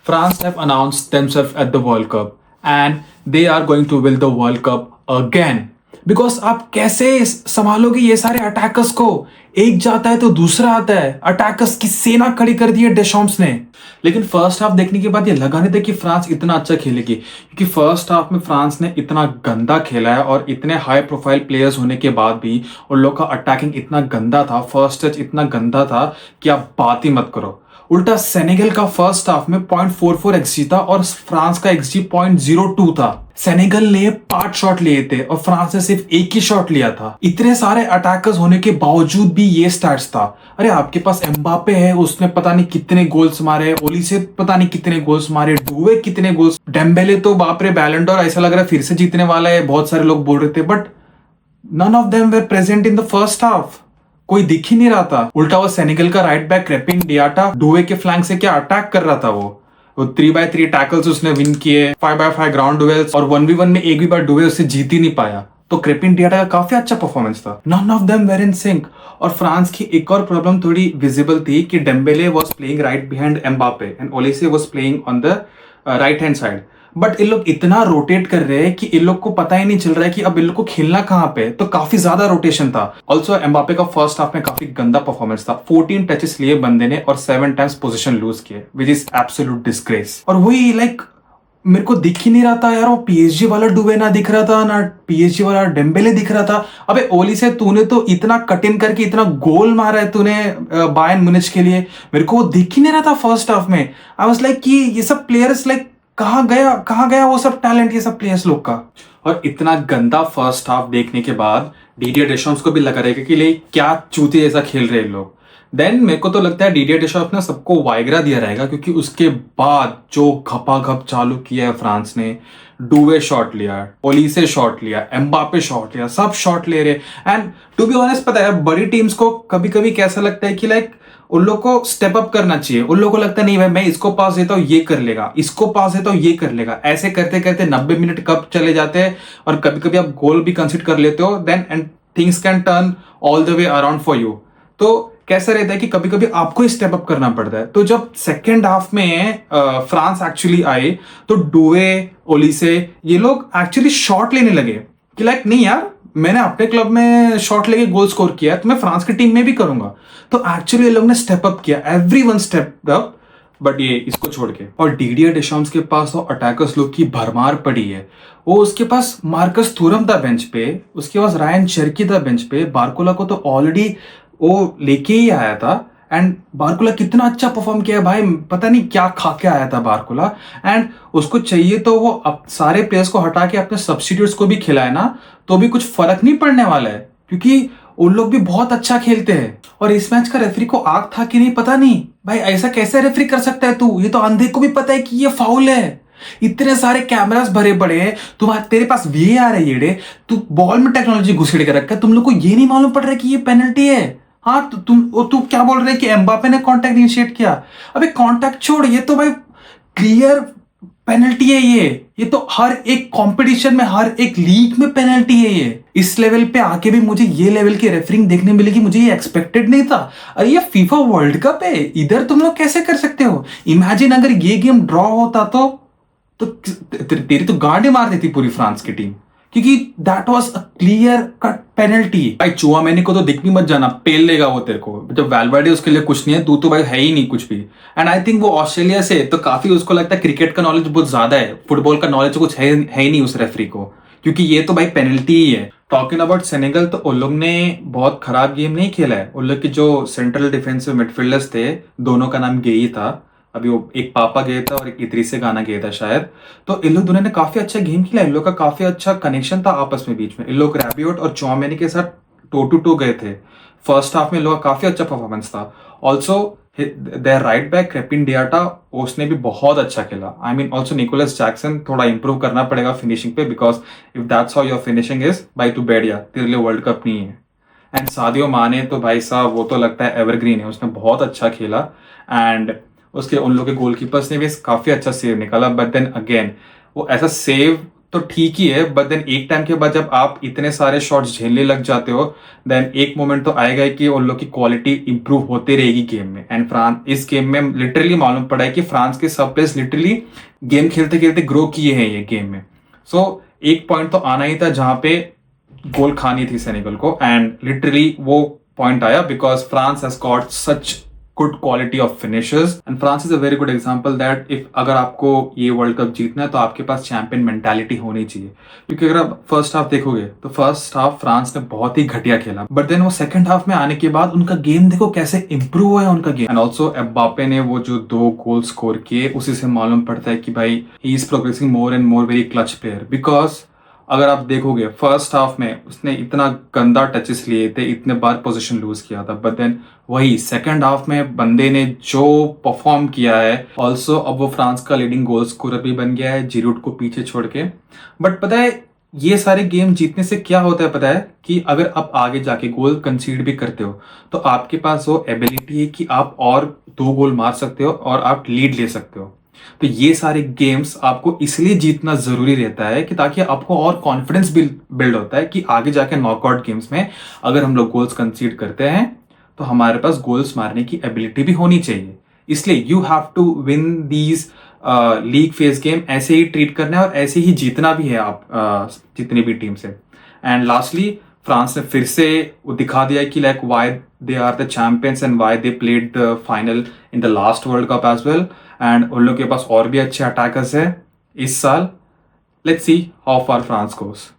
France have announced themselves at the World Cup and they are going to win the World Cup again. Because आप कैसे संभालोगे ये सारे attackers को? एक जाता है तो दूसरा आता है। अटैकर्स की सेना खड़ी कर दी है डेशॉम्स ने। लेकिन फर्स्ट हाफ देखने के बाद ये लगा नहीं था कि फ्रांस इतना अच्छा खेलेगी, क्योंकि फर्स्ट हाफ में फ्रांस ने इतना गंदा खेला है और इतने हाई प्रोफाइल प्लेयर्स होने के बाद भी उन लोग का अटैकिंग इतना गंदा था, फर्स्ट टच इतना गंदा था कि आप बात ही मत करो। उल्टा सेनेगल का फर्स्ट हाफ में 0.44 एक्सजी था और फ्रांस का एक्सजी 0.02 था। सेनेगल ने 5 शॉट लिए थे और फ्रांस ने सिर्फ एक ही शॉट लिया था। इतने सारे अटैकर्स होने के बावजूद भी ये स्टैट्स था। अरे आपके पास एम्बापे है, उसने पता नहीं कितने गोल्स मारे, ओलिसे पता नहीं कितने गोल्स मारे, डुवे कितने गोल्स, डेम्बेले तो बाप रे बैलन डोर ऐसा लग रहा है फिर से जीतने वाला है, बहुत सारे लोग बोल रहे थे, but none of them were present in the first half. कोई दिख ही नहीं रहा था। उल्टा वो सेनेगल का राइट बैक क्रेपिन डियाटा डुवे के फ्लैंक से क्या अटैक कर रहा था। वो 3x3 टैकल्स उसने विन किए, 5x5 ग्राउंड डुएल्स, और 1v1 में एक भी बार डुवे उससे जीत ही नहीं पाया। तो क्रेपिन डियाटा का काफी अच्छा परफॉर्मेंस था। None of them were in sync. और फ्रांस की एक और प्रॉब्लम थोड़ी विजिबल थी कि Dembele was playing right behind Mbappe and Olise was playing on the right hand side. But इन लोग इतना रोटेट कर रहे हैं कि इन लोग को पता ही नहीं चल रहा है कि अब इन लोग को खेलना कहां पे। तो काफी ज्यादा रोटेशन था। ऑल्सो एम्बापे का फर्स्ट हाफ में काफी गंदा परफॉर्मेंस था। 14 टचेस लिए बंदे ने और 7 टाइम्स पोजीशन लूज किए, विच इज एब्सोल्यूट डिस्ग्रेस। और वही मेरे को दिख ही नहीं रहा था यार, वो पीएसजी वाला डुवे ना दिख रहा था, ना पीएसजी वाला डेम्बेले दिख रहा था। अबे ओली से तूने तो इतना कट इन करके इतना गोल मारा है तूने बायर्न म्यूनिच के लिए, मेरे को वो दिख ही नहीं रहा था फर्स्ट हाफ में। आई वाज लाइक कि ये सब प्लेयर्स कहाँ गया वो सब टैलेंट, ये सब प्लेयर्स लोग का। और इतना गंदा फर्स्ट हाफ देखने के बाद डीडियर डेशॉम्स को भी लगा रहेगा कि क्या चूते जैसा खेल रहे हैं लोग। देन मेरे को तो लगता है डीडियर डेशॉम्स ने सबको वाइग्रा दिया रहेगा, क्योंकि उसके बाद जो घपाघप चालू किया है फ्रांस ने, डुवे शॉट लिया, ओलिसे शॉट लिया, एम्बापे शॉट लिया, सब शॉट ले रहे। एंड टू बी ऑनेस्ट पता है बड़ी टीम्स को कभी कभी कैसा लगता है कि उन लोग को स्टेप अप करना चाहिए। उन लोग को लगता है नहीं भाई मैं इसको पास देता हूँ ये कर लेगा, इसको पास देता हूँ ये कर लेगा। ऐसे करते करते 90 मिनट कब चले जाते हैं और कभी कभी आप गोल भी कंसीडर कर लेते हो, then and things can turn all the way around for you. तो कैसा रहता है कि कभी कभी आपको ही स्टेप अप करना पड़ता है। तो जब सेकेंड हाफ में फ्रांस एक्चुअली आए तो डुवे, ओलिसे ये लोग एक्चुअली शॉट लेने लगे कि नहीं यार मैंने अपने क्लब में शॉट लेके गोल स्कोर किया है तो मैं फ्रांस की टीम में भी करूंगा। तो एक्चुअली ये लोग ने स्टेप अप किया, एवरीवन स्टेप अप, बट ये इसको छोड़ के। और डीडियर डेशॉम्स के पास तो अटैकर्स लोग की भरमार पड़ी है। वो उसके पास मार्कस थुरम था बेंच पे, उसके पास रायन चेरकी था बेंच पे, बारकोला को तो ऑलरेडी वो लेके ही आया था। एंड बारकोला कितना अच्छा परफॉर्म किया भाई, पता नहीं क्या खा के आया था बारकोला। एंड उसको चाहिए तो वो अब सारे प्लेयर्स को हटा के अपने सब्स्टिट्यूट्स को भी खिलाए ना, तो भी कुछ फर्क नहीं पड़ने वाला है, क्योंकि उन लोग भी बहुत अच्छा खेलते हैं। और इस मैच का रेफरी को आग था कि नहीं पता नहीं भाई, ऐसा कैसे रेफरी कर सकता है तू? ये तो अंधे को भी पता है कि ये फाउल है। इतने सारे कैमरास भरे पड़े हैं, तेरे पास वीएआर है येड़े, तू बॉल में टेक्नोलॉजी घुसेड़ के रखा है, तुम लोग को ये नहीं मालूम पड़ रहा है कि ये पेनल्टी है। हाँ तू क्या बोल रहे हैं कि एम्बापे ने कांटेक्ट इनिशिएट किया? अबे कांटेक्ट छोड़, ये तो भाई क्लियर पेनल्टी है। ये तो हर एक कंपटीशन में, हर एक लीग में पेनल्टी है। ये इस लेवल पे आके भी मुझे ये लेवल की रेफरिंग देखने मिलेगी, मुझे ये एक्सपेक्टेड नहीं था। अरे ये फीफा वर्ल्ड कप है, इधर तुम लोग कैसे कर सकते हो? इमेजिन अगर ये गेम ड्रॉ होता तो तेरी तो गांडें मार देती पूरी फ्रांस की टीम, क्योंकि that was a clear cut penalty. भाई चुआमेनी को तो दिखनी मत जाना, पेल लेगा वो तेरे को। जब वैल्वर्डे उसके लिए कुछ नहीं है, तू तो भाई है ही नहीं कुछ भी। एंड आई थिंक वो ऑस्ट्रेलिया से तो काफी उसको लगता है क्रिकेट का नॉलेज बहुत ज्यादा है, फुटबॉल का नॉलेज कुछ है ही नहीं उस रेफरी को, क्योंकि ये तो भाई पेनल्टी ही है। टॉकिंग अबाउट सेनेगल, तो उन लोग ने बहुत खराब गेम नहीं खेला है। उन लोग के जो सेंट्रल डिफेंसिव मिडफील्डर्स थे, दोनों का नाम गेई था, अभी वो एक पापा गया था और एक इद्रिसे गाना गया था शायद। तो इन लोग दोनों ने काफी अच्छा गेम खेला, इन लोग का काफी अच्छा कनेक्शन था आपस में बीच में। इन लोग रैबियोट और चुआमेनी के साथ टो टू टो गए थे। फर्स्ट हाफ में इन लोग का काफी अच्छा परफॉर्मेंस था। ऑल्सो देयर राइट बैक क्रेपिन डियाटा, उसने भी बहुत अच्छा खेला। I mean also Nicholas Jackson, थोड़ा इंप्रूव करना पड़ेगा फिनिशिंग पे, because if that's how your finishing is, भाई तू बैठ गया, तेरे लिए वर्ल्ड कप नहीं है। एंड सादियो माने तो भाई साहब वो तो लगता है एवरग्रीन है, उसने बहुत अच्छा खेला। एंड उसके उन लोग के गोलकीपर्स ने भी काफी अच्छा सेव निकाला, बट देन अगेन वो ऐसा सेव तो ठीक ही है, बट देन एक टाइम के बाद जब आप इतने सारे शॉट्स झेलने लग जाते हो, देन एक मोमेंट तो आएगा ही कि उन लोग की क्वालिटी इंप्रूव होती रहेगी गेम में। एंड फ्रांस इस गेम में लिटरली मालूम पड़ा है कि फ्रांस के सब प्लेयर्स लिटरली गेम खेलते खेलते ग्रो किए हैं ये गेम में। सो एक पॉइंट तो आना ही था जहां पे गोल खानी थी सेनेगल को, एंड लिटरली वो पॉइंट आया because France has got such good quality of finishers, and France is a very good example that if अगर आपको ये वर्ल्ड कप जीतना है तो आपके पास चैंपियन मेंटालिटी होनी चाहिए। क्योंकि अगर आप फर्स्ट हाफ देखोगे तो फर्स्ट हाफ फ्रांस ने बहुत ही घटिया खेला, बट देन वो सेकंड हाफ में आने के बाद उनका गेम देखो कैसे इंप्रूव हुआ है उनका गेम। एंड ऑल्सो एम्बापे ने वो जो 2 गोल स्कोर किए उसी से मालूम पड़ता है कि भाई he is progressing more and more very clutch player. Because अगर आप देखोगे फर्स्ट हाफ में उसने इतना गंदा टचेस लिए थे, इतने बार पोजीशन लूज किया था, बट देन वही सेकंड हाफ में बंदे ने जो परफॉर्म किया है, ऑल्सो अब वो फ्रांस का लीडिंग गोल स्कोरर भी बन गया है जिरूड को पीछे छोड़ के। बट पता है ये सारे गेम जीतने से क्या होता है पता है, कि अगर आप आगे जाके गोल कंसीड भी करते हो तो आपके पास वो एबिलिटी है कि आप और 2 गोल मार सकते हो और आप लीड ले सकते हो। तो ये सारे गेम्स आपको इसलिए जीतना जरूरी रहता है कि ताकि आपको और कॉन्फिडेंस बिल्ड होता है कि आगे जाके नॉकआउट गेम्स में अगर हम लोग गोल्स कंसीड करते हैं तो हमारे पास गोल्स मारने की एबिलिटी भी होनी चाहिए। इसलिए you have to win these league phase game, ऐसे ही ट्रीट करना है और ऐसे ही जीतना भी है आप जितनी भी टीम से। एंड लास्टली फ्रांस ने फिर से वो दिखा दिया कि like why they are the champions and why they played the final in the last world cup as well. And उन लोग के पास और भी अच्छे अटैकर्स है इस साल। Let's see how far France goes.